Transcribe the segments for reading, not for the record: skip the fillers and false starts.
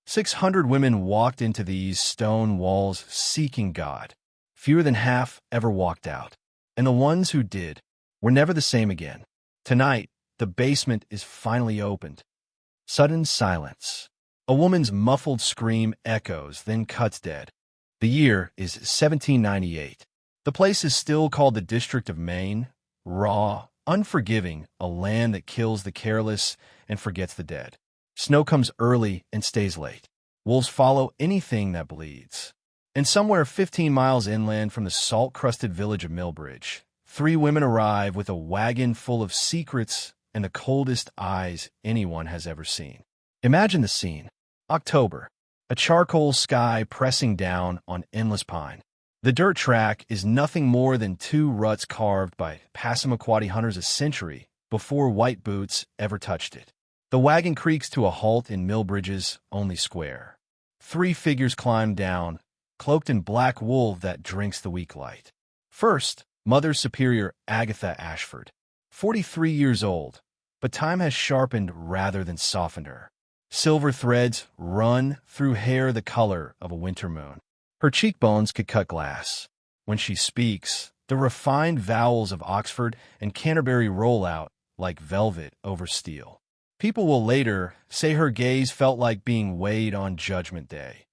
600 women walked into these stone walls seeking God. Fewer than half ever walked out. And the ones who did were never the same again. Tonight, the basement is finally opened. Sudden silence. A woman's muffled scream echoes, then cuts dead. The year is 1798. The place is still called the District of Maine, raw, unforgiving, a land that kills the careless and forgets the dead. Snow comes early and stays late. Wolves follow anything that bleeds. And somewhere 15 miles inland from the salt-crusted village of Millbridge, 3 women arrive with a wagon full of secrets and the coldest eyes anyone has ever seen. Imagine the scene. October. A charcoal sky pressing down on endless pine. The dirt track is nothing more than 2 ruts carved by Passamaquoddy hunters a century before white boots ever touched it. The wagon creaks to a halt in Millbridge's only square. 3 figures climb down, cloaked in black wool that drinks the weak light. First, Mother Superior Agatha Ashford, 43 years old, but time has sharpened rather than softened her. Silver threads run through hair the color of a winter moon. Her cheekbones could cut glass. When she speaks, the refined vowels of Oxford and Canterbury roll out like velvet over steel. People will later say her gaze felt like being weighed on Judgment Day.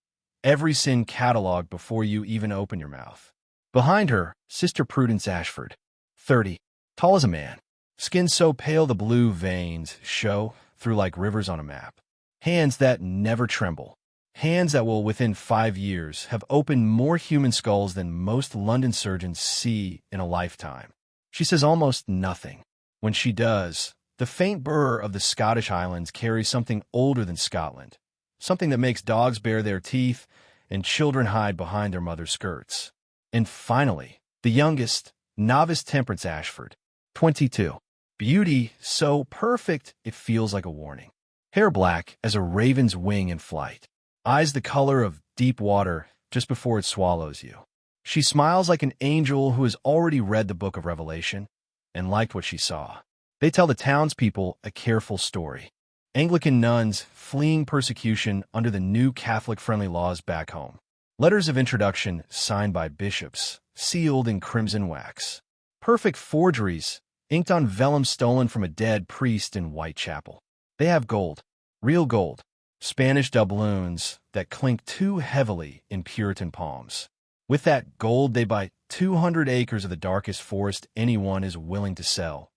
Every sin cataloged before you even open your mouth. Behind her, Sister Prudence Ashford, 30, tall as a man, skin so pale the blue veins show through like rivers on a map. Hands that never tremble. Hands that will, within 5 years, have opened more human skulls than most London surgeons see in a lifetime. She says almost nothing. When she does, the faint burr of the Scottish Highlands carries something older than Scotland, something that makes dogs bare their teeth and children hide behind their mother's skirts. And finally, the youngest, novice Temperance Ashford, 22. Beauty so perfect it feels like a warning. Hair black as a raven's wing in flight. Eyes the color of deep water just before it swallows you. She smiles like an angel who has already read the book of Revelation and liked what she saw. They tell the townspeople a careful story. Anglican nuns fleeing persecution under the new Catholic-friendly laws back home. Letters of introduction signed by bishops, sealed in crimson wax. Perfect forgeries, inked on vellum stolen from a dead priest in Whitechapel. They have gold, real gold, Spanish doubloons that clink too heavily in Puritan palms. With that gold, they buy 200 acres of the darkest forest anyone is willing to sell.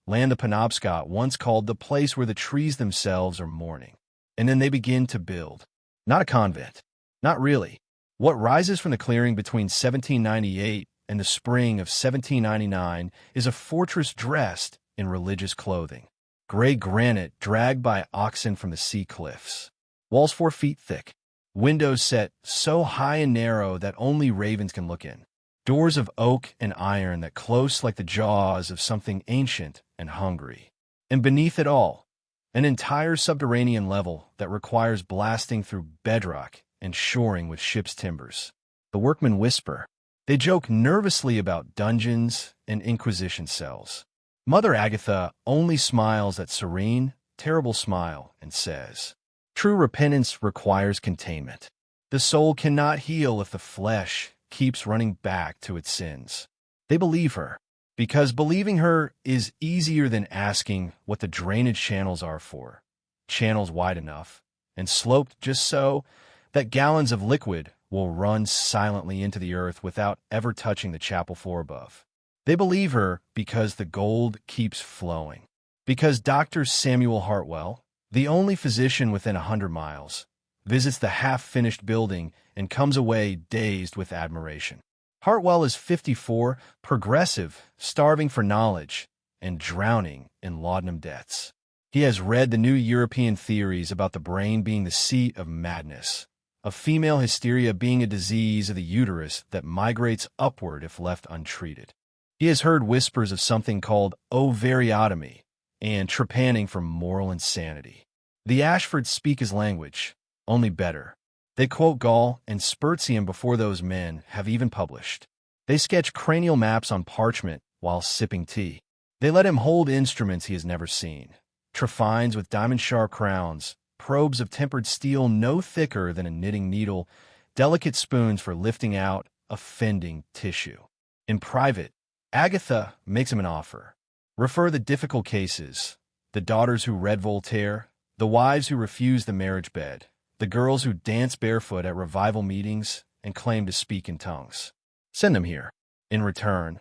Land the Penobscot once called the place where the trees themselves are mourning. And then they begin to build. Not a convent. Not really. What rises from the clearing between 1798 and the spring of 1799 is a fortress dressed in religious clothing. Gray granite dragged by oxen from the sea cliffs. Walls 4 feet thick. Windows set so high and narrow that only ravens can look in. Doors of oak and iron that close like the jaws of something ancient and hungry. And beneath it all, an entire subterranean level that requires blasting through bedrock and shoring with ship's timbers. The workmen whisper. They joke nervously about dungeons and inquisition cells. Mother Agatha only smiles that serene, terrible smile and says, "True repentance requires containment. The soul cannot heal if the flesh keeps running back to its sins." They believe her, because believing her is easier than asking what the drainage channels are for. Channels wide enough and sloped just so that gallons of liquid will run silently into the earth without ever touching the chapel floor above. They believe her because the gold keeps flowing. Because Dr. Samuel Hartwell, the only physician within 100 miles, visits the half-finished building and comes away dazed with admiration. Hartwell is 54, progressive, starving for knowledge, and drowning in laudanum debts. He has read the new European theories about the brain being the seat of madness, of female hysteria being a disease of the uterus that migrates upward if left untreated. He has heard whispers of something called ovariotomy and trepanning for moral insanity. The Ashfords speak his language, only better. They quote Gall and Spurzheim before those men have even published. They sketch cranial maps on parchment while sipping tea. They let him hold instruments he has never seen, trephines with diamond-sharp crowns, probes of tempered steel no thicker than a knitting needle, delicate spoons for lifting out offending tissue. In private, Agatha makes him an offer. Refer the difficult cases, the daughters who read Voltaire, the wives who refuse the marriage bed, the girls who dance barefoot at revival meetings and claim to speak in tongues. Send them here. In return,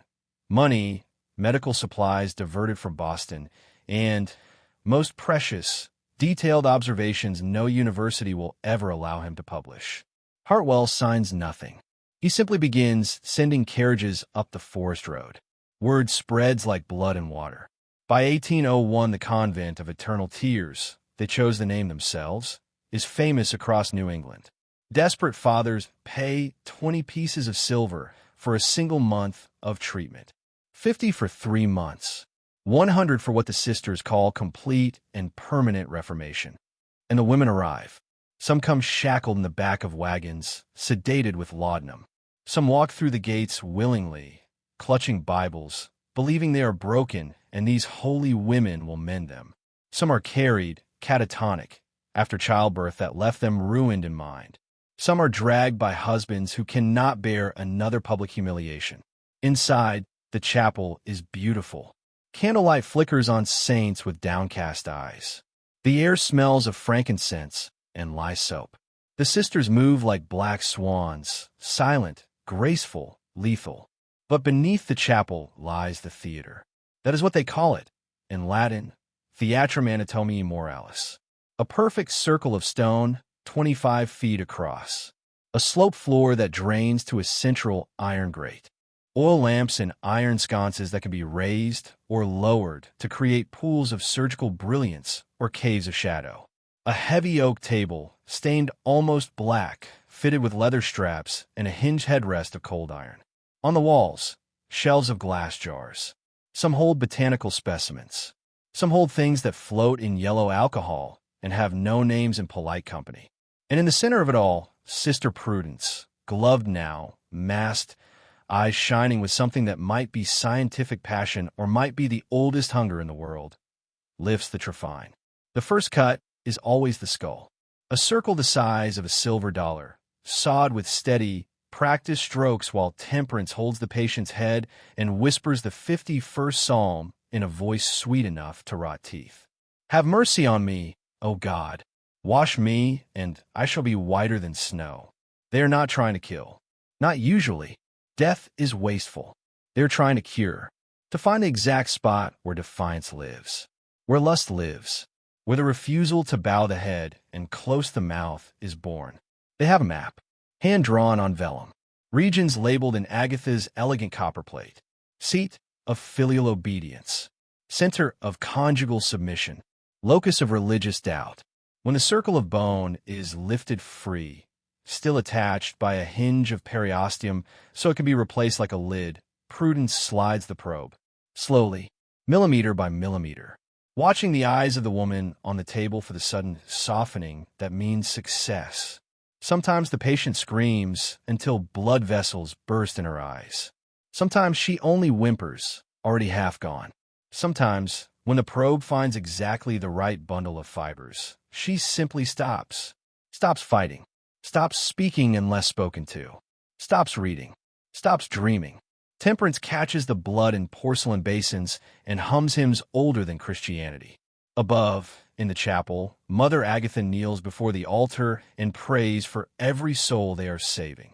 money, medical supplies diverted from Boston, and, most precious, detailed observations no university will ever allow him to publish. Hartwell signs nothing. He simply begins sending carriages up the forest road. Word spreads like blood and water. By 1801, the Convent of Eternal Tears, they chose the name themselves, is famous across New England. Desperate fathers pay 20 pieces of silver for a single month of treatment, 50 for 3 months, 100 for what the sisters call complete and permanent reformation. And the women arrive. Some come shackled in the back of wagons, sedated with laudanum. Some walk through the gates willingly, clutching Bibles, believing they are broken and these holy women will mend them. Some are carried, catatonic, after childbirth that left them ruined in mind. Some are dragged by husbands who cannot bear another public humiliation. Inside, the chapel is beautiful. Candlelight flickers on saints with downcast eyes. The air smells of frankincense and lye soap. The sisters move like black swans, silent, graceful, lethal. But beneath the chapel lies the theater. That is what they call it, in Latin, Theatrum Anatomiae Moralis. A perfect circle of stone, 25 feet across. A sloped floor that drains to a central iron grate. Oil lamps and iron sconces that can be raised or lowered to create pools of surgical brilliance or caves of shadow. A heavy oak table, stained almost black, fitted with leather straps and a hinged headrest of cold iron. On the walls, shelves of glass jars. Some hold botanical specimens. Some hold things that float in yellow alcohol and have no names in polite company. And in the center of it all, Sister Prudence, gloved now, masked, eyes shining with something that might be scientific passion or might be the oldest hunger in the world, lifts the trephine. The first cut is always the skull. A circle the size of a silver dollar, sawed with steady, practiced strokes while Temperance holds the patient's head and whispers the 51st psalm in a voice sweet enough to rot teeth. Have mercy on me, O God. Wash me, and I shall be whiter than snow. They are not trying to kill. Not usually. Death is wasteful. They are trying to cure. To find the exact spot where defiance lives. Where lust lives. Where the refusal to bow the head and close the mouth is born. They have a map. Hand-drawn on vellum. Regions labeled in Agatha's elegant copperplate. Seat of filial obedience. Center of conjugal submission. Locus of religious doubt. When the circle of bone is lifted free, still attached by a hinge of periosteum so it can be replaced like a lid, Prudence slides the probe. Slowly, millimeter by millimeter. Watching the eyes of the woman on the table for the sudden softening that means success. Sometimes the patient screams until blood vessels burst in her eyes. Sometimes she only whimpers, already half gone. Sometimes, when the probe finds exactly the right bundle of fibers, she simply stops. Stops fighting. Stops speaking unless spoken to. Stops reading. Stops dreaming. Temperance catches the blood in porcelain basins and hums hymns older than Christianity. Above, in the chapel, Mother Agatha kneels before the altar and prays for every soul they are saving.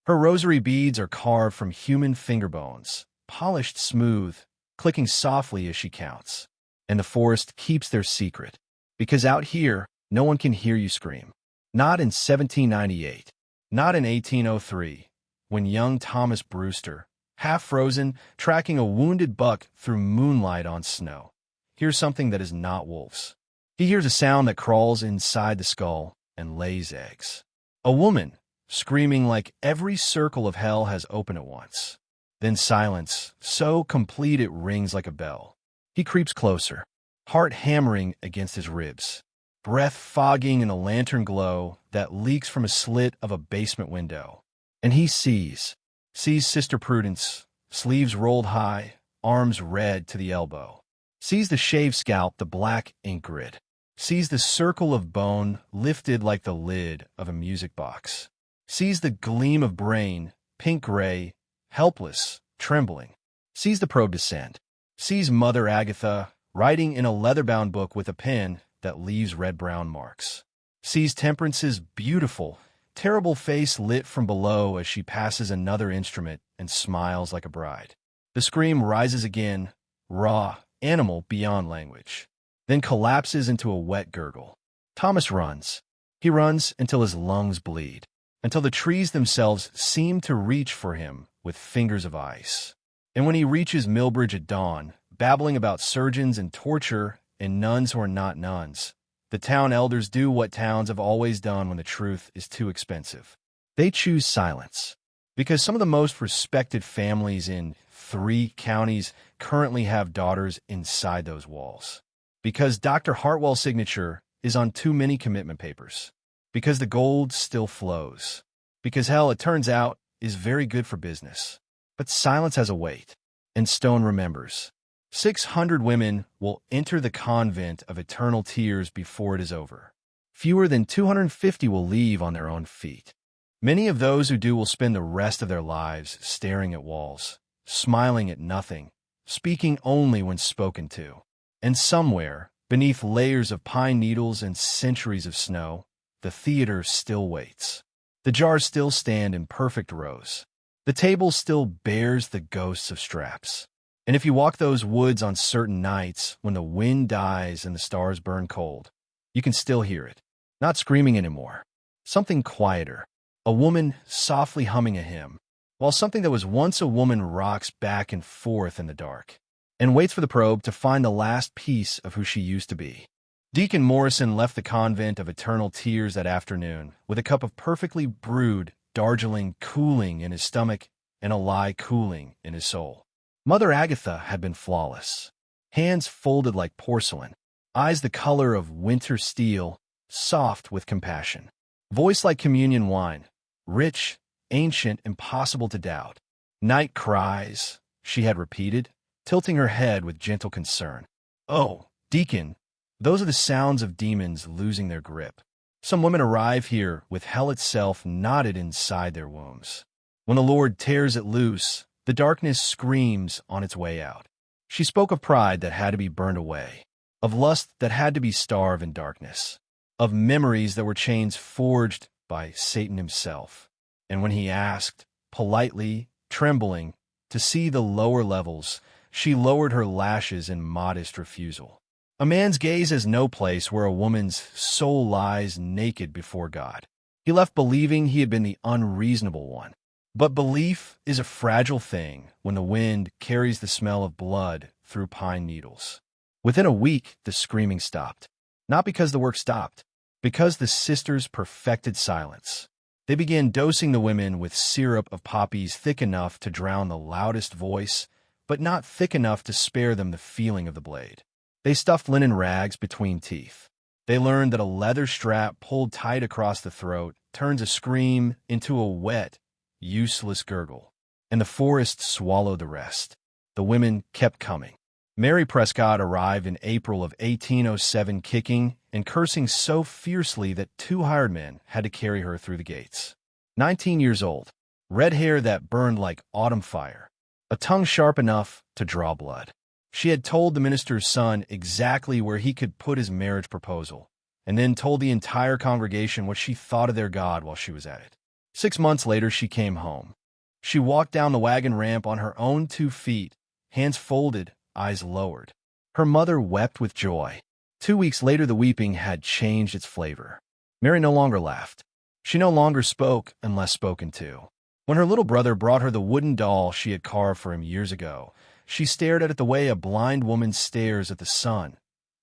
Her rosary beads are carved from human finger bones, polished smooth, clicking softly as she counts. And the forest keeps their secret, because out here, no one can hear you scream. Not in 1798, not in 1803, when young Thomas Brewster, half frozen, tracking a wounded buck through moonlight on snow, hears something that is not wolves. He hears a sound that crawls inside the skull and lays eggs. A woman, screaming like every circle of hell has opened at once. Then silence, so complete it rings like a bell. He creeps closer, heart hammering against his ribs, breath fogging in the lantern glow that leaks from a slit of a basement window. And he sees Sister Prudence, sleeves rolled high, arms red to the elbow. Sees the shaved scalp, the black ink grid. sees the circle of bone lifted like the lid of a music box, sees the gleam of brain, pink-gray, helpless, trembling, sees the probe descend, sees Mother Agatha writing in a leather-bound book with a pen that leaves red-brown marks, sees Temperance's beautiful, terrible face lit from below as she passes another instrument and smiles like a bride. The scream rises again, raw, animal beyond language, then collapses into a wet gurgle. Thomas runs. He runs until his lungs bleed, until the trees themselves seem to reach for him with fingers of ice. And when he reaches Millbridge at dawn, babbling about surgeons and torture and nuns who are not nuns, the town elders do what towns have always done when the truth is too expensive. They choose silence, because some of the most respected families in 3 counties currently have daughters inside those walls. Because Dr. Hartwell's signature is on too many commitment papers. Because the gold still flows. Because hell, it turns out, is very good for business. But silence has a weight, and Stone remembers. 600 women will enter the Convent of Eternal Tears before it is over. Fewer than 250 will leave on their own feet. Many of those who do will spend the rest of their lives staring at walls, smiling at nothing, speaking only when spoken to. And somewhere, beneath layers of pine needles and centuries of snow, the theater still waits. The jars still stand in perfect rows. The table still bears the ghosts of straps. And if you walk those woods on certain nights when the wind dies and the stars burn cold, you can still hear it. Not screaming anymore. Something quieter. A woman softly humming a hymn, while something that was once a woman rocks back and forth in the dark, and waits for the probe to find the last piece of who she used to be. Deacon Morrison left the Convent of Eternal Tears that afternoon with a cup of perfectly brewed Darjeeling cooling in his stomach and a lie cooling in his soul. Mother Agatha had been flawless. Hands folded like porcelain, eyes the color of winter steel, soft with compassion. Voice like communion wine, rich, ancient, impossible to doubt. Night cries, she had repeated, tilting her head with gentle concern. Oh, Deacon, those are the sounds of demons losing their grip. Some women arrive here with hell itself knotted inside their wombs. When the Lord tears it loose, the darkness screams on its way out. She spoke of pride that had to be burned away, of lust that had to be starved in darkness, of memories that were chains forged by Satan himself. And when he asked, politely, trembling, to see the lower levels, she lowered her lashes in modest refusal. A man's gaze has no place where a woman's soul lies naked before God. He left believing he had been the unreasonable one. But belief is a fragile thing when the wind carries the smell of blood through pine needles. Within a week, the screaming stopped. Not because the work stopped, because the sisters perfected silence. They began dosing the women with syrup of poppies thick enough to drown the loudest voice, but not thick enough to spare them the feeling of the blade. They stuffed linen rags between teeth. They learned that a leather strap pulled tight across the throat turns a scream into a wet, useless gurgle. And the forest swallowed the rest. The women kept coming. Mary Prescott arrived in April of 1807 kicking and cursing so fiercely that 2 hired men had to carry her through the gates. 19 years old, red hair that burned like autumn fire, a tongue sharp enough to draw blood. She had told the minister's son exactly where he could put his marriage proposal, and then told the entire congregation what she thought of their God while she was at it. 6 months later, she came home. She walked down the wagon ramp on her own 2 feet, hands folded, eyes lowered. Her mother wept with joy. 2 weeks later, the weeping had changed its flavor. Mary no longer laughed. She no longer spoke unless spoken to. When her little brother brought her the wooden doll she had carved for him years ago, she stared at it the way a blind woman stares at the sun,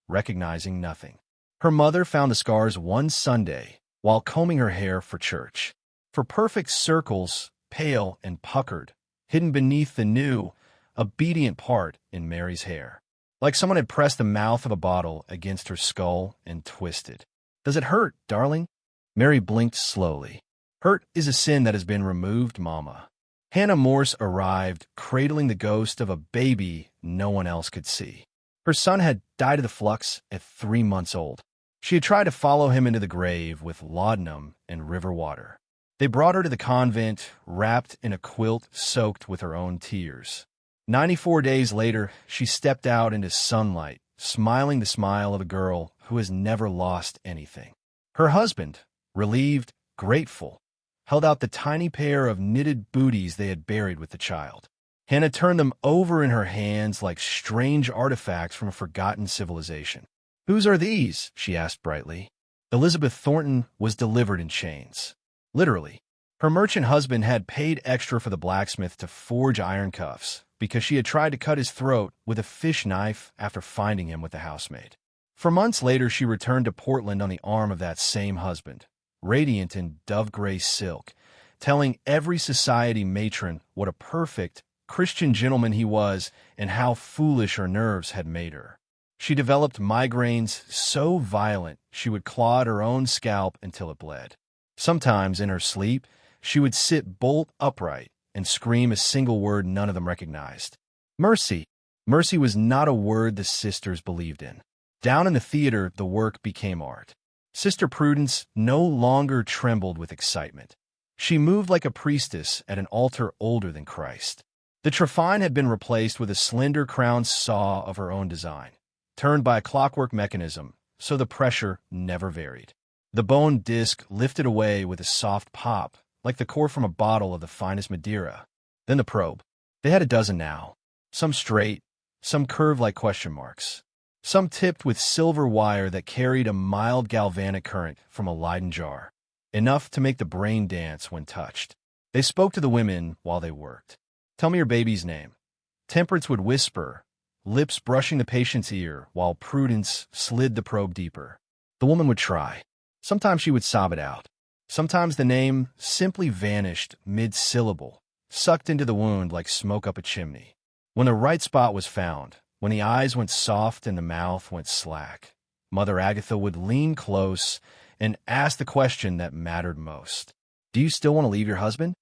recognizing nothing. Her mother found the scars one Sunday while combing her hair for church. For perfect circles, pale and puckered, hidden beneath the new, obedient part in Mary's hair. Like someone had pressed the mouth of a bottle against her skull and twisted. Does it hurt, darling? Mary blinked slowly. Hurt is a sin that has been removed, Mama. Hannah Morse arrived, cradling the ghost of a baby no one else could see. Her son had died of the flux at 3 months old. She had tried to follow him into the grave with laudanum and river water. They brought her to the convent, wrapped in a quilt soaked with her own tears. 94 days later, she stepped out into sunlight, smiling the smile of a girl who has never lost anything. Her husband, relieved, grateful, held out the tiny pair of knitted booties they had buried with the child. Hannah turned them over in her hands like strange artifacts from a forgotten civilization. "Whose are these?" she asked brightly. Elizabeth Thornton was delivered in chains. Literally. Her merchant husband had paid extra for the blacksmith to forge iron cuffs because she had tried to cut his throat with a fish knife after finding him with the housemaid. For months later, she returned to Portland on the arm of that same husband, radiant in dove-gray silk, telling every society matron what a perfect Christian gentleman he was and how foolish her nerves had made her. She developed migraines so violent she would claw at her own scalp until it bled. Sometimes, in her sleep, she would sit bolt upright and scream a single word none of them recognized. Mercy. Mercy was not a word the sisters believed in. Down in the theater, the work became art. Sister Prudence no longer trembled with excitement. She moved like a priestess at an altar older than Christ. The trephine had been replaced with a slender crowned saw of her own design, turned by a clockwork mechanism, so the pressure never varied. The bone disc lifted away with a soft pop, like the cork from a bottle of the finest Madeira. Then the probe. They had a dozen now, some straight, some curved like question marks, some tipped with silver wire that carried a mild galvanic current from a Leyden jar, enough to make the brain dance when touched. They spoke to the women while they worked. "Tell me your baby's name." Temperance would whisper, lips brushing the patient's ear while Prudence slid the probe deeper. The woman would try. Sometimes she would sob it out. Sometimes the name simply vanished mid-syllable, sucked into the wound like smoke up a chimney. When the right spot was found, when the eyes went soft and the mouth went slack, Mother Agatha would lean close and ask the question that mattered most. "Do you still want to leave your husband?"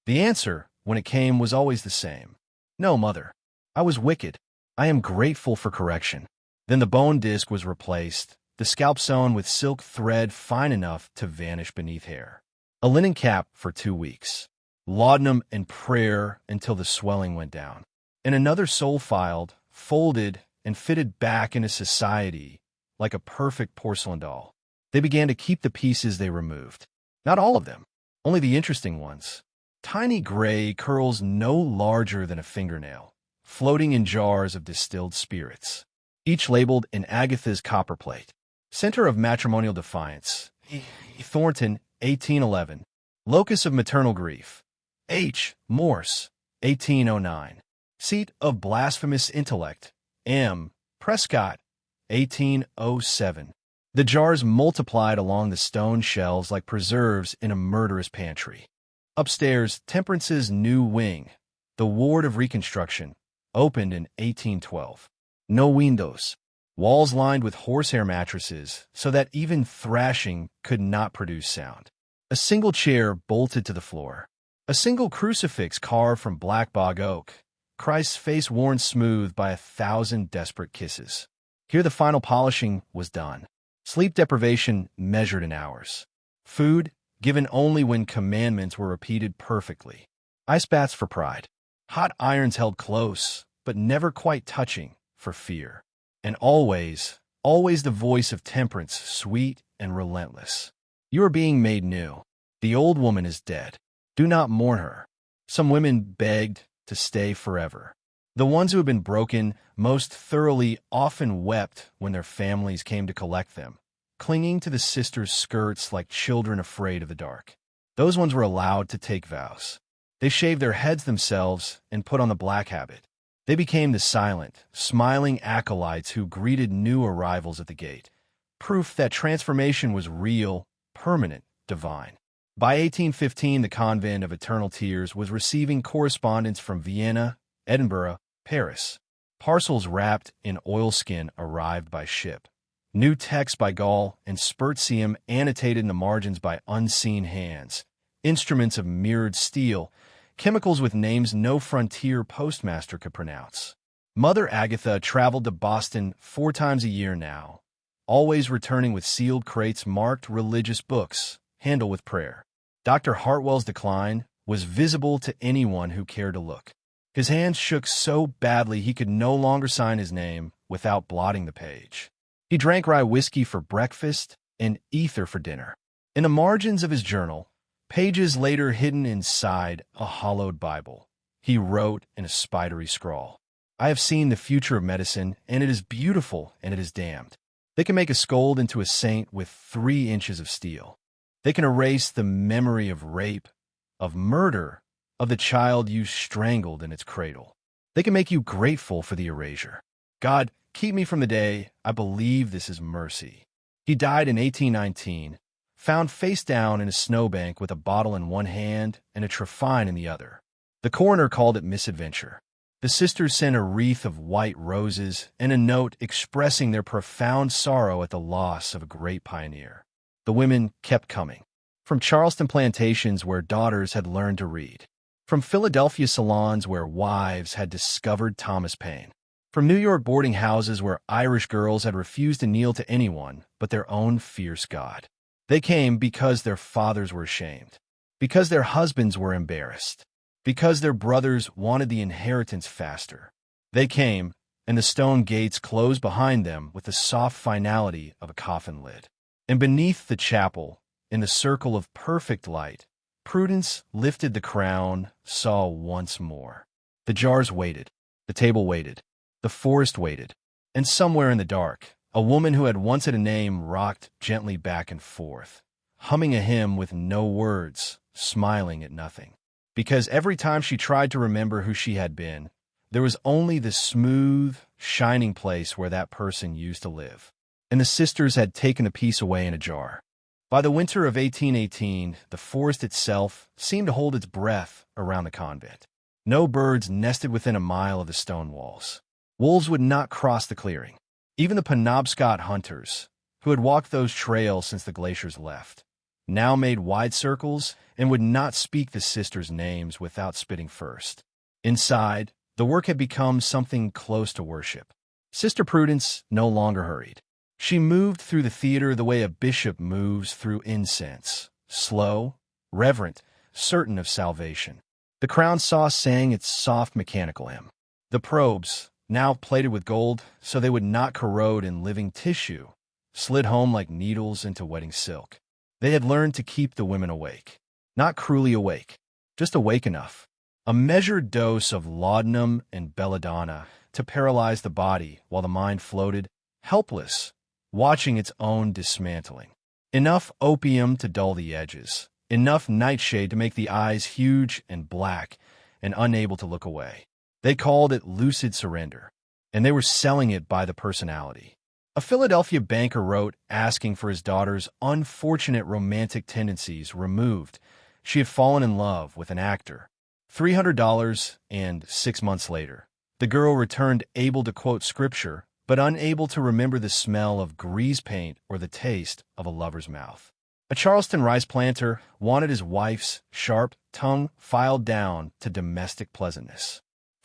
The answer, when it came, was always the same. "No, Mother. I was wicked. I am grateful for correction." Then the bone disc was replaced, the scalp sewn with silk thread fine enough to vanish beneath hair. A linen cap for 2 weeks. Laudanum and prayer until the swelling went down. And another soul filed, folded, and fitted back into society like a perfect porcelain doll. They began to keep the pieces they removed. Not all of them, only the interesting ones. Tiny gray curls no larger than a fingernail, floating in jars of distilled spirits, each labeled in Agatha's copperplate. Center of matrimonial defiance, Thornton, 1811. Locus of maternal grief, H. Morse, 1809. Seat of blasphemous intellect, M. Prescott, 1807. The jars multiplied along the stone shelves like preserves in a murderous pantry. Upstairs, Temperance's new wing, the ward of Reconstruction, opened in 1812. No windows. Walls lined with horsehair mattresses so that even thrashing could not produce sound. A single chair bolted to the floor. A single crucifix carved from black bog oak, Christ's face worn smooth by 1,000 desperate kisses. Here the final polishing was done. Sleep deprivation measured in hours. Food given only when commandments were repeated perfectly. Ice baths for pride. Hot irons held close, but never quite touching, for fear. And always, always the voice of Temperance, sweet and relentless. "You are being made new. The old woman is dead. Do not mourn her." Some women begged to stay forever. The ones who had been broken most thoroughly often wept when their families came to collect them, clinging to the sisters' skirts like children afraid of the dark. Those ones were allowed to take vows. They shaved their heads themselves and put on the black habit. They became the silent, smiling acolytes who greeted new arrivals at the gate, proof that transformation was real, permanent, divine. By 1815, the Convent of Eternal Tears was receiving correspondence from Vienna, Edinburgh, Paris. Parcels wrapped in oilskin arrived by ship. New texts by Gall and Spurzheim annotated in the margins by unseen hands. Instruments of mirrored steel, chemicals with names no frontier postmaster could pronounce. Mother Agatha traveled to Boston 4 times a year now, always returning with sealed crates marked religious books, handled with prayer. Dr. Hartwell's decline was visible to anyone who cared to look. His hands shook so badly he could no longer sign his name without blotting the page. He drank rye whiskey for breakfast and ether for dinner. In the margins of his journal, pages later hidden inside a hollowed Bible, he wrote in a spidery scrawl, "I have seen the future of medicine, and it is beautiful and it is damned. They can make a scold into a saint with 3 inches of steel. They can erase the memory of rape, of murder, of the child you strangled in its cradle. They can make you grateful for the erasure. God, keep me from the day I believe this is mercy." He died in 1819, found face down in a snowbank with a bottle in one hand and a trephine in the other. The coroner called it misadventure. The sisters sent a wreath of white roses and a note expressing their profound sorrow at the loss of a great pioneer. The women kept coming. From Charleston plantations where daughters had learned to read. From Philadelphia salons where wives had discovered Thomas Paine. From New York boarding houses where Irish girls had refused to kneel to anyone but their own fierce God. They came because their fathers were ashamed, because their husbands were embarrassed, because their brothers wanted the inheritance faster. They came, and the stone gates closed behind them with the soft finality of a coffin lid. And beneath the chapel, in the circle of perfect light, Prudence lifted the crown, saw once more. The jars waited, the table waited, the forest waited, and somewhere in the dark, a woman who had once had a name rocked gently back and forth, humming a hymn with no words, smiling at nothing. Because every time she tried to remember who she had been, there was only the smooth, shining place where that person used to live. And the sisters had taken the piece away in a jar. By the winter of 1818, the forest itself seemed to hold its breath around the convent. No birds nested within a mile of the stone walls. Wolves would not cross the clearing. Even the Penobscot hunters, who had walked those trails since the glaciers left, now made wide circles and would not speak the sisters' names without spitting first. Inside, the work had become something close to worship. Sister Prudence no longer hurried. She moved through the theater the way a bishop moves through incense, slow, reverent, certain of salvation. The crown sauce sang its soft mechanical hymn. The probes, now plated with gold so they would not corrode in living tissue, slid home like needles into wedding silk. They had learned to keep the women awake. Not cruelly awake, just awake enough. A measured dose of laudanum and belladonna to paralyze the body while the mind floated, helpless, watching its own dismantling. Enough opium to dull the edges, enough nightshade to make the eyes huge and black and unable to look away. They called it lucid surrender, and they were selling it by the personality. A Philadelphia banker wrote asking for his daughter's unfortunate romantic tendencies removed. She had fallen in love with an actor. $300, and 6 months later, the girl returned able to quote scripture, but unable to remember the smell of grease paint or the taste of a lover's mouth. A Charleston rice planter wanted his wife's sharp tongue filed down to domestic pleasantness.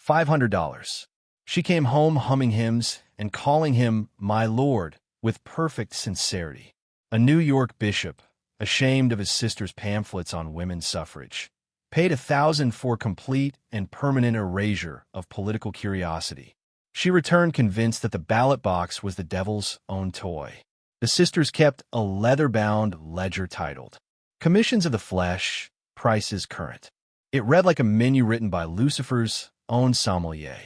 $500. She came home humming hymns and calling him my lord with perfect sincerity. A New York bishop, ashamed of his sister's pamphlets on women's suffrage, paid $1,000 for complete and permanent erasure of political curiosity. She returned convinced that the ballot box was the devil's own toy. The sisters kept a leather-bound ledger titled, Commissions of the Flesh, Prices Current. It read like a menu written by Lucifer's own sommelier.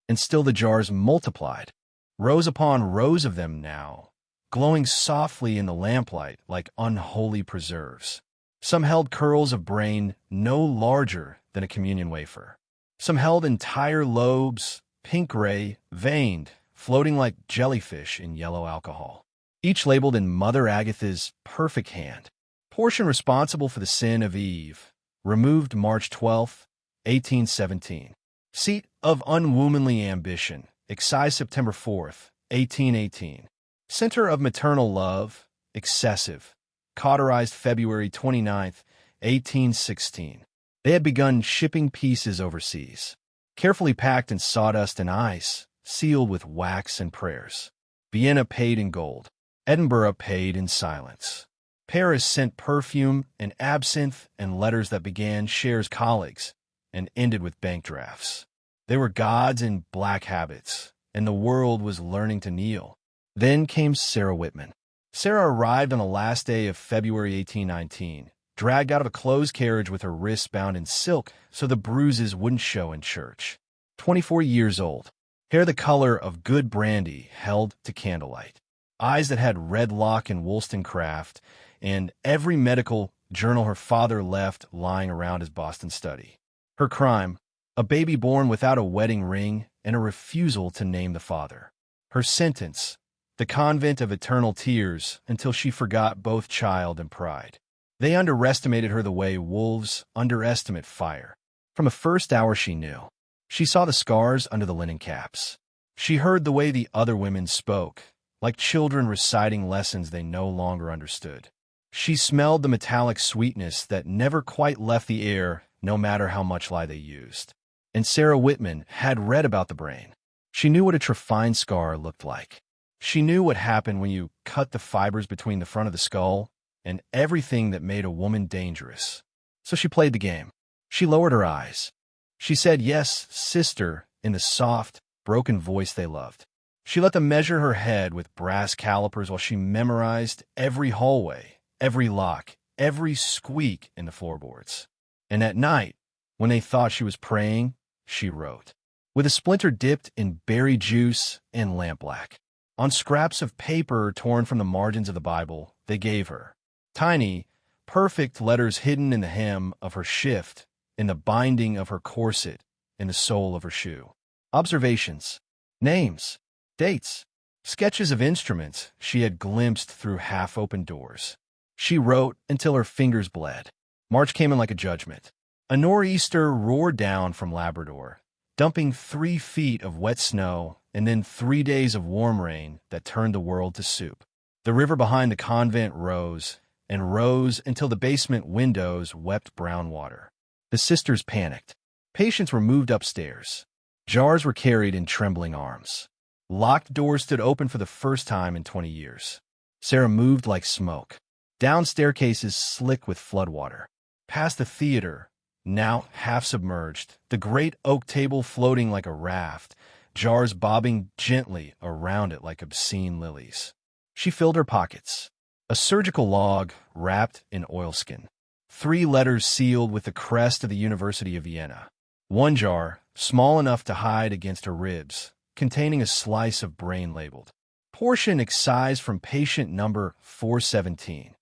And still the jars multiplied, rows upon rows of them now, glowing softly in the lamplight like unholy preserves. Some held curls of brain no larger than a communion wafer. Some held entire lobes, pink-gray, veined, floating like jellyfish in yellow alcohol. Each labeled in Mother Agatha's perfect hand. Portion responsible for the sin of Eve. Removed March 12, 1817. Seat of unwomanly ambition. Excised September 4th, 1818. Center of maternal love. Excessive. Cauterized February 29th, 1816. They had begun shipping pieces overseas, carefully packed in sawdust and ice, sealed with wax and prayers. Vienna paid in gold. Edinburgh paid in silence. Paris sent perfume and absinthe and letters that began Cher's colleagues and ended with bank drafts. They were gods in black habits, and the world was learning to kneel. Then came Sarah Wittmann. Sarah arrived on the last day of February 1819, dragged out of a closed carriage with her wrists bound in silk so the bruises wouldn't show in church. 24 years old, hair the color of good brandy held to candlelight, eyes that had red lock and Wollstonecraft, and every medical journal her father left lying around his Boston study. Her crime, a baby born without a wedding ring and a refusal to name the father. Her sentence, the Convent of Eternal Tears, until she forgot both child and pride. They underestimated her the way wolves underestimate fire. From the first hour she knew. She saw the scars under the linen caps. She heard the way the other women spoke, like children reciting lessons they no longer understood. She smelled the metallic sweetness that never quite left the air, no matter how much lye they used. And Sarah Wittmann had read about the brain. She knew what a trephined scar looked like. She knew what happened when you cut the fibers between the front of the skull and everything that made a woman dangerous. So she played the game. She lowered her eyes. She said, "Yes, sister," in the soft, broken voice they loved. She let them measure her head with brass calipers while she memorized every hallway, every lock, every squeak in the floorboards. And at night, when they thought she was praying, she wrote, with a splinter dipped in berry juice and lampblack. On scraps of paper torn from the margins of the Bible they gave her. Tiny, perfect letters hidden in the hem of her shift, in the binding of her corset, in the sole of her shoe. Observations, names, dates, sketches of instruments she had glimpsed through half-open doors. She wrote until her fingers bled. March came in like a judgment. A nor'easter roared down from Labrador, dumping 3 feet of wet snow and then 3 days of warm rain that turned the world to soup. The river behind the convent rose and rose until the basement windows wept brown water. The sisters panicked. Patients were moved upstairs. Jars were carried in trembling arms. Locked doors stood open for the first time in 20 years. Sarah moved like smoke. Down staircases slick with floodwater. Past the theater, now half submerged, the great oak table floating like a raft, jars bobbing gently around it like obscene lilies. She filled her pockets. A surgical log wrapped in oilskin. 3 letters sealed with the crest of the University of Vienna. 1 jar, small enough to hide against her ribs, containing a slice of brain labeled. Portion excised from patient number 417.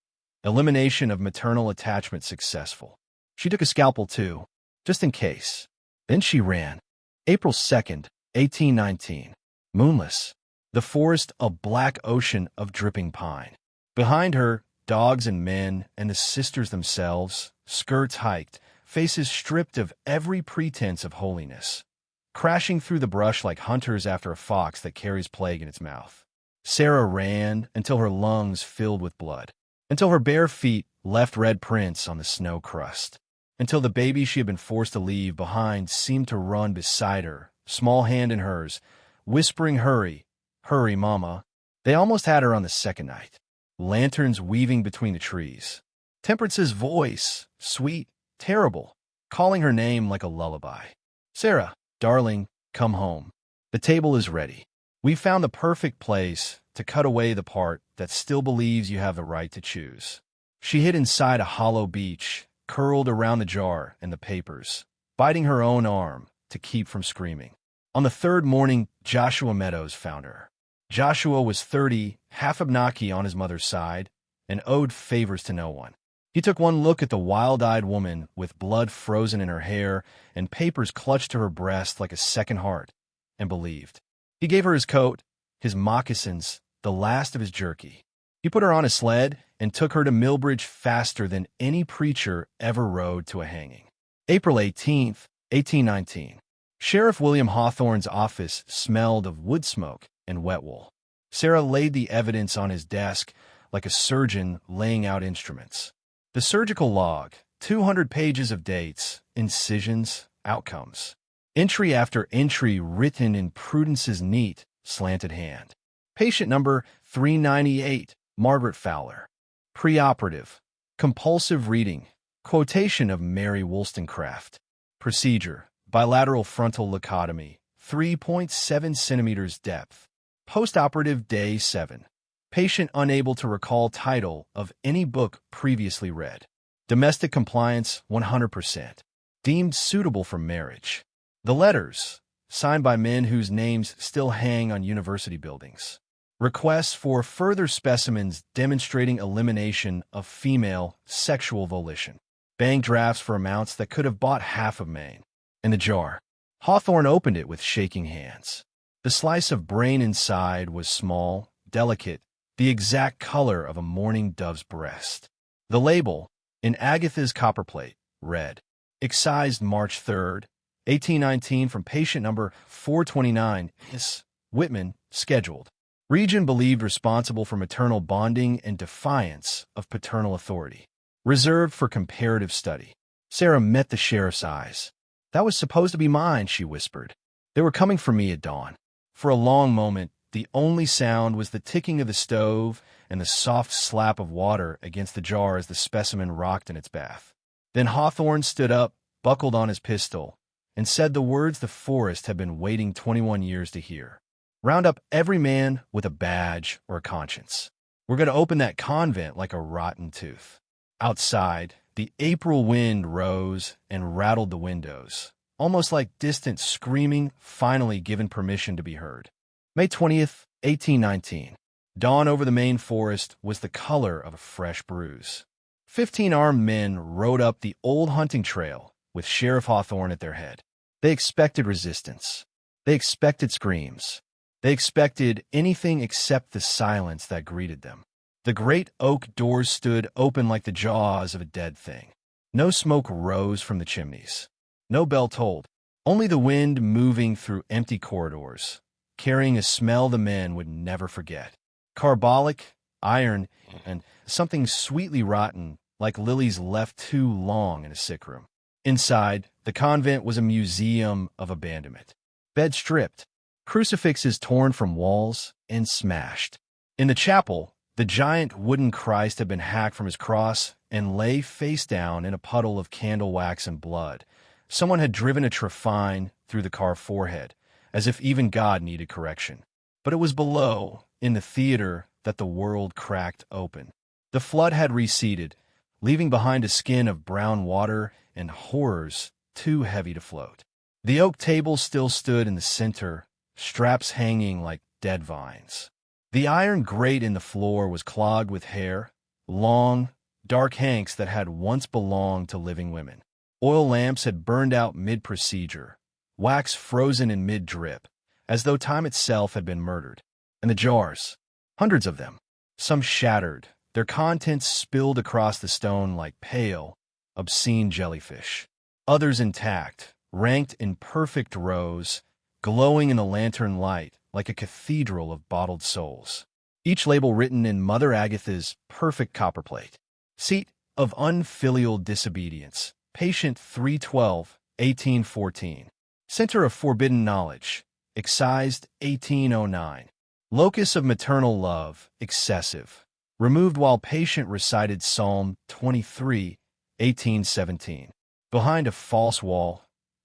Elimination of maternal attachment successful. She took a scalpel too, just in case. Then she ran. April 2nd, 1819. Moonless. The forest a black ocean of dripping pine. Behind her, dogs and men and the sisters themselves, skirts hiked, faces stripped of every pretense of holiness, crashing through the brush like hunters after a fox that carries plague in its mouth. Sarah ran until her lungs filled with blood, until her bare feet left red prints on the snow crust, until the baby she had been forced to leave behind seemed to run beside her, small hand in hers, whispering, "Hurry, hurry, Mama." They almost had her on the second night. Lanterns weaving between the trees. Temperance's voice, sweet, terrible, calling her name like a lullaby. "Sarah, darling, come home. The table is ready. We've found the perfect place to cut away the part that still believes you have the right to choose." She hid inside a hollow beech, curled around the jar and the papers, biting her own arm to keep from screaming. On the 3rd morning, Joshua Meadows found her. Joshua was 30, half Abnaki on his mother's side, and owed favors to no one. He took one look at the wild-eyed woman with blood frozen in her hair and papers clutched to her breast like a second heart, and believed. He gave her his coat, his moccasins, the last of his jerky. He put her on a sled and took her to Millbridge faster than any preacher ever rode to a hanging. April 18th, 1819. Sheriff William Hawthorne's office smelled of wood smoke and wet wool. Sarah laid the evidence on his desk like a surgeon laying out instruments. The surgical log, 200 pages of dates, incisions, outcomes. Entry after entry written in Prudence's neat, slanted hand. Patient number 398, Margaret Fowler. Preoperative. Compulsive reading. Quotation of Mary Wollstonecraft. Procedure. Bilateral frontal lobotomy. 3.7 centimeters depth. Postoperative day 7. Patient unable to recall title of any book previously read. Domestic compliance 100%. Deemed suitable for marriage. The letters, signed by men whose names still hang on university buildings. Requests for further specimens demonstrating elimination of female sexual volition. Bank drafts for amounts that could have bought half of Maine. In the jar. Hawthorne opened it with shaking hands. The slice of brain inside was small, delicate, the exact color of a mourning dove's breast. The label, in Agatha's copperplate, read, Excised March 3rd, 1819 from patient number 429, Miss Wittmann, scheduled. Region believed responsible for maternal bonding and defiance of paternal authority. Reserved for comparative study. Sarah met the sheriff's eyes. That was supposed to be mine, she whispered. They were coming for me at dawn. For a long moment, the only sound was the ticking of the stove and the soft slap of water against the jar as the specimen rocked in its bath. Then Hawthorne stood up, buckled on his pistol, and said the words the forest had been waiting 21 years to hear. Round up every man with a badge or a conscience. We're going to open that convent like a rotten tooth. Outside, the April wind rose and rattled the windows, almost like distant screaming finally given permission to be heard. May 20th, 1819. Dawn over the Maine forest was the color of a fresh bruise. 15 armed men rode up the old hunting trail with Sheriff Hawthorne at their head. They expected resistance. They expected screams. They expected anything except the silence that greeted them. The great oak doors stood open like the jaws of a dead thing. No smoke rose from the chimneys. No bell tolled. Only the wind moving through empty corridors, carrying a smell the men would never forget. Carbolic, iron, and something sweetly rotten, like lilies left too long in a sick room. Inside, the convent was a museum of abandonment. Beds stripped, crucifixes torn from walls and smashed. In the chapel, the giant wooden Christ had been hacked from his cross and lay face down in a puddle of candle wax and blood. Someone had driven a trephine through the carved forehead, as if even God needed correction. But it was below, in the theater, that the world cracked open. The flood had receded, leaving behind a skin of brown water and horrors too heavy to float. The oak table still stood in the center, straps hanging like dead vines. The iron grate in the floor was clogged with hair, long, dark hanks that had once belonged to living women. Oil lamps had burned out mid-procedure, wax frozen in mid-drip, as though time itself had been murdered. And the jars, hundreds of them, some shattered, their contents spilled across the stone like pale, obscene jellyfish. Others intact, ranked in perfect rows, glowing in the lantern light like a cathedral of bottled souls. Each label written in Mother Agatha's perfect copperplate. Seat of unfilial disobedience. Patient 312, 1814. Center of forbidden knowledge. Excised 1809. Locus of maternal love. Excessive. Removed while patient recited Psalm 23, 1817. Behind a false wall.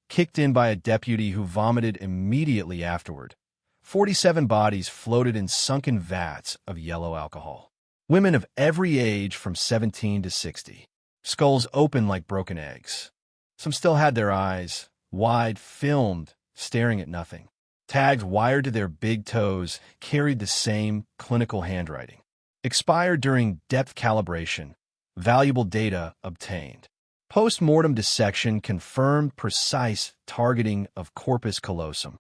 Kicked in by a deputy who vomited immediately afterward. 47 bodies floated in sunken vats of yellow alcohol. Women of every age from 17 to 60. Skulls open like broken eggs. Some still had their eyes, wide, filmed, staring at nothing. Tags wired to their big toes carried the same clinical handwriting. Expired during depth calibration. Valuable data obtained. Post-mortem dissection confirmed precise targeting of corpus callosum.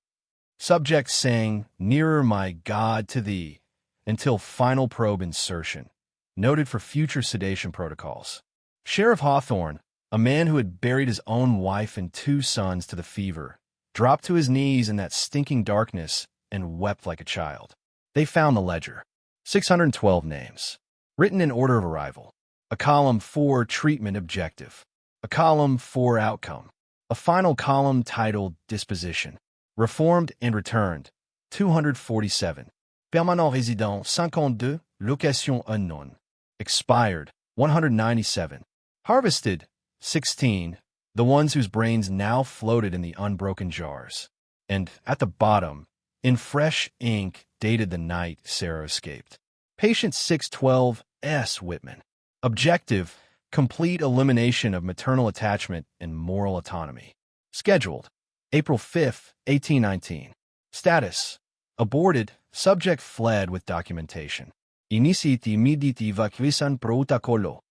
Subject saying, "Nearer, my God, to thee," until final probe insertion. Noted for future sedation protocols. Sheriff Hawthorne, a man who had buried his own wife and 2 sons to the fever, dropped to his knees in that stinking darkness and wept like a child. They found the ledger. 612 names. Written in order of arrival. A column for treatment objective. A column for outcome. A final column titled disposition. Reformed and returned, 247. Permanent résident 52, location unknown. Expired 197. Harvested 16, the ones whose brains now floated in the unbroken jars. And at the bottom, in fresh ink, dated the night Sarah escaped. Patient 612 S. Wittmann. Objective: complete elimination of maternal attachment and moral autonomy. Scheduled April 5, 1819. Status: aborted. Subject fled with documentation. Initiati meditiva quisan protocolo.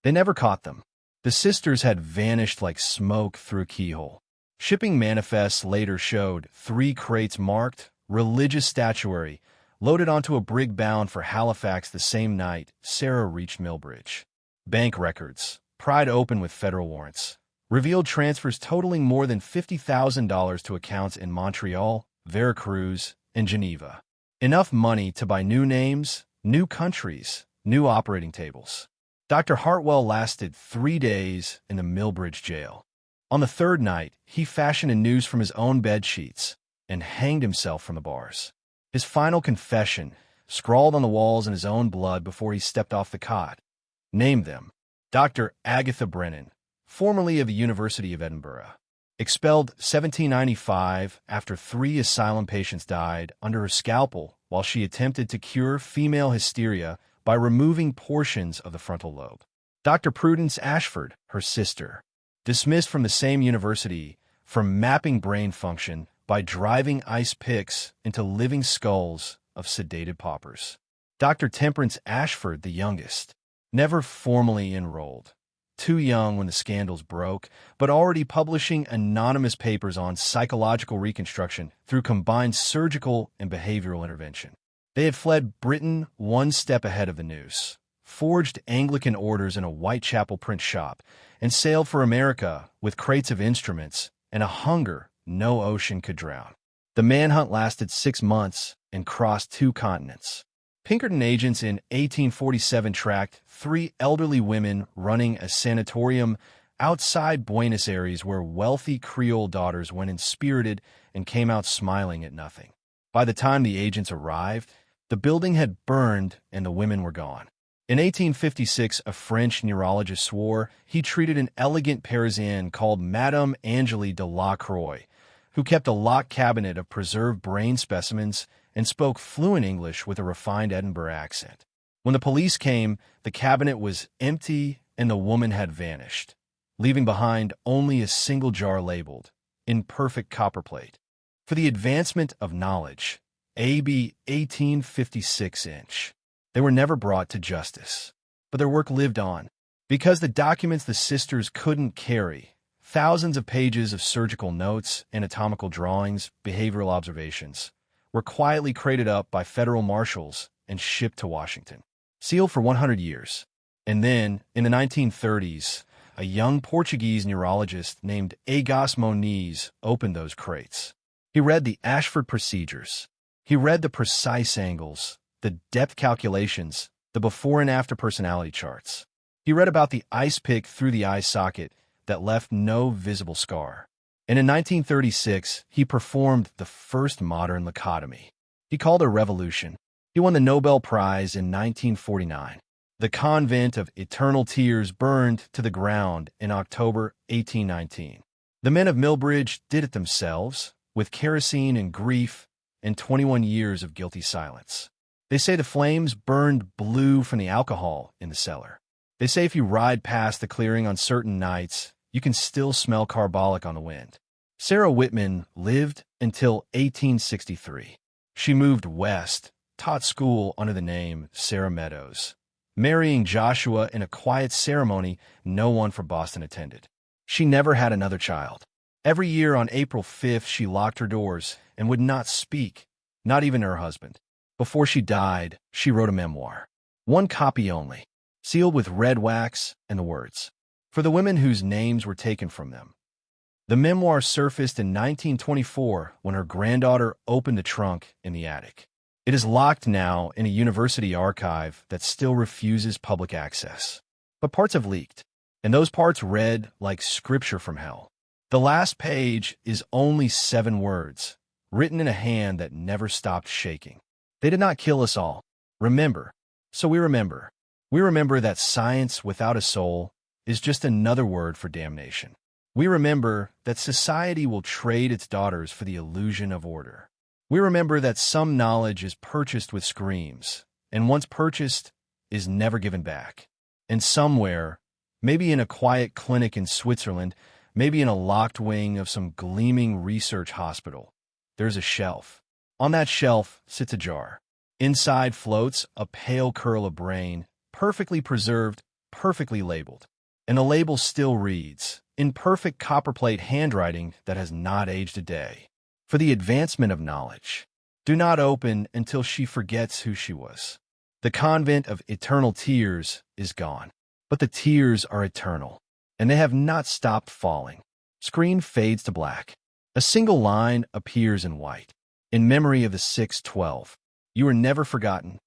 They never caught them. The sisters had vanished like smoke through a keyhole. Shipping manifests later showed 3 crates marked religious statuary loaded onto a brig bound for Halifax the same night Sarah reached Millbridge. Bank records, pried open with federal warrants, revealed transfers totaling more than $50,000 to accounts in Montreal, Veracruz, and Geneva. Enough money to buy new names, new countries, new operating tables. Dr. Hartwell lasted 3 days in the Millbridge jail. On the 3rd night, he fashioned a noose from his own bed sheets and hanged himself from the bars. His final confession, scrawled on the walls in his own blood before he stepped off the cot. Named them: Dr. Agatha Brennan, formerly of the University of Edinburgh. Expelled 1795 after 3 asylum patients died under her scalpel while she attempted to cure female hysteria by removing portions of the frontal lobe. Dr. Prudence Ashford, her sister. Dismissed from the same university for mapping brain function by driving ice picks into living skulls of sedated paupers. Dr. Temperance Ashford, the youngest. Never formally enrolled. Too young when the scandals broke, but already publishing anonymous papers on psychological reconstruction through combined surgical and behavioral intervention. They had fled Britain 1 step ahead of the noose, forged Anglican orders in a Whitechapel print shop, and sailed for America with crates of instruments and a hunger no ocean could drown. The manhunt lasted 6 months and crossed 2 continents. Pinkerton agents in 1847 tracked 3 elderly women running a sanatorium outside Buenos Aires where wealthy Creole daughters went in spirited and came out smiling at nothing. By the time the agents arrived, the building had burned and the women were gone. In 1856, a French neurologist swore he treated an elegant Parisienne called Madame Angélie de la Croix, who kept a locked cabinet of preserved brain specimens and spoke fluent English with a refined Edinburgh accent. When the police came, the cabinet was empty and the woman had vanished, leaving behind only a single jar labeled, in perfect copperplate, for the advancement of knowledge, AB 1856 inch. They were never brought to justice, but their work lived on. Because the documents the sisters couldn't carry, thousands of pages of surgical notes, anatomical drawings, behavioral observations, were quietly crated up by federal marshals and shipped to Washington, sealed for 100 years. And then, in the 1930s, a young Portuguese neurologist named Agatha Brennan opened those crates. He read the Ashford procedures. He read the precise angles, the depth calculations, the before and after personality charts. He read about the ice pick through the eye socket that left no visible scar. And in 1936, he performed the first modern lobotomy. He called it a revolution. He won the Nobel Prize in 1949. The Convent of Eternal Tears burned to the ground in October 1819. The men of Millbridge did it themselves, with kerosene and grief and 21 years of guilty silence. They say the flames burned blue from the alcohol in the cellar. They say if you ride past the clearing on certain nights, you can still smell carbolic on the wind. Sarah Wittmann lived until 1863. She moved west, taught school under the name Sarah Meadows, marrying Joshua in a quiet ceremony no one from Boston attended. She never had another child. Every year on April 5th, she locked her doors and would not speak, not even her husband. Before she died, she wrote a memoir. 1 copy only, sealed with red wax and the words, "For the women whose names were taken from them." The memoir surfaced in 1924 when her granddaughter opened the trunk in the attic. It is locked now in a university archive that still refuses public access. But parts have leaked, and those parts read like scripture from hell. The last page is only 7 words, written in a hand that never stopped shaking. They did not kill us all. Remember. So we remember. We remember that science without a soul is just another word for damnation. We remember that society will trade its daughters for the illusion of order. We remember that some knowledge is purchased with screams, and once purchased, is never given back. And somewhere, maybe in a quiet clinic in Switzerland, maybe in a locked wing of some gleaming research hospital, there's a shelf. On that shelf sits a jar. Inside floats a pale curl of brain, perfectly preserved, perfectly labeled. And the label still reads, in perfect copperplate handwriting that has not aged a day, for the advancement of knowledge. Do not open until she forgets who she was. The Convent of Eternal Tears is gone, but the tears are eternal, and they have not stopped falling. Screen fades to black. A single line appears in white. In memory of the 612. You are never forgotten.